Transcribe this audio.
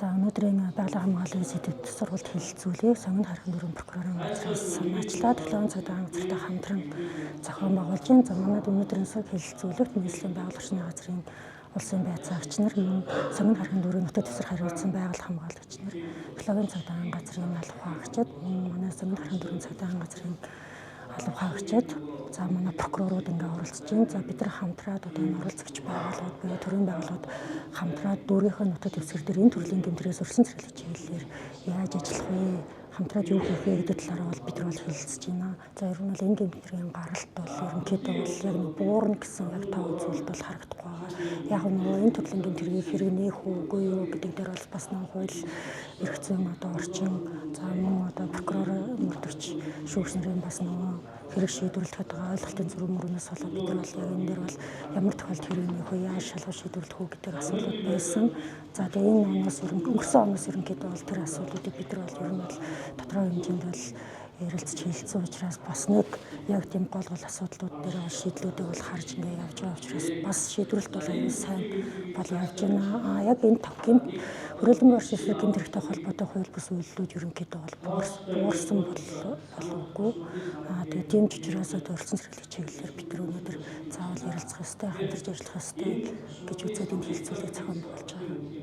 За өнөөдрийн байгаль хамгааллын сэдвэд сургалт хэлэлцүүлээ. Сонгон харахын дөрвөн прокурорын газраас санаачлаад төлөөн цагдаа газартай хамтран зохион байгуулж байна. За манайд өнөөдрийн суг хэлэлцүүлэгт нийслэлийн байгаль орчны газрын улсын байцаагч нар мөн сонгон харахын дөрвөн нутаг дэвсгэр хариуцсан байгаль хамгаалагч нар төлөөн цагдаа газрын алба хаагчид манай сонгон харахын дөрвөн цагдаа газрын алба хаагчид за манай прокурорууд ингээ оролцож байна. За бид нар хамтраад одоо энэ оролцогч байгууллагууд буюу төрийн байгууллагууд хамтраад дүүрийнхээ нутаг дэвсгэр дээр энэ төрлийн гэмтрээс өрсөн цэцэрлэг чиглэлээр яаж ажиллах вэ? Хамтраад юу хийх вэ гэдэг талаараа бол бид нар бол хэлэлцэж байна. За ер нь бол энэ гэмтрийн гаралт бол ерөнхийдөө бол яг нэг буурна гэсэн яг тав зүйлд бол харагдахгүй байгаа. Яг нөгөө энэ төрлийн гэмтрийг хэрэг нээх үгүй юу гэдэг дээр бол бас нэг хууль эрх зүйн одоо орчин за мөн одоо прокурор мөрдөгч шүүгч нарын бас нөгөө хэрэг шийдвэрлэхэд байгаа ойлголтын зүрх мөрөөс болоод бид нар бол яг энэ дээр бол ямар тохиолдолд хэрэг нээх вэ, яаж шалгаж шийдвэрлэх үү гэдэг асуудлууд байсан. За тэгээ энэ оноос өнгөрсөн оноос ерөнхийдөө бол тэр асуудлуудыг бид нар бол ер нь бол тодорхой хэмжээнд бол ярилцж хэлэлцсэн учраас бас нэг яг тийм гол асуудлууд дээр бол шийдлүүдийг бол харж ингээ явж байгаа учраас бас шийдвэрлэлт бол аюул сайн бол явж байна. Яг энэ гэмт хөрөлдөн оршин гэмтрэгтэй холбоотой хууль бус үйлдэлүүд ерөнхийдөө бол буурсан болоогүй. Тэгээ тийм ч учраас өрсөн цэцэрлэг чиглэлээр бид нар өнөөдөр заавал ярилцах ёстой, хамтарч ажиллах ёстой гэж үзээд энэ хэлэлцүүлгийг зохион байгуулж байгаа.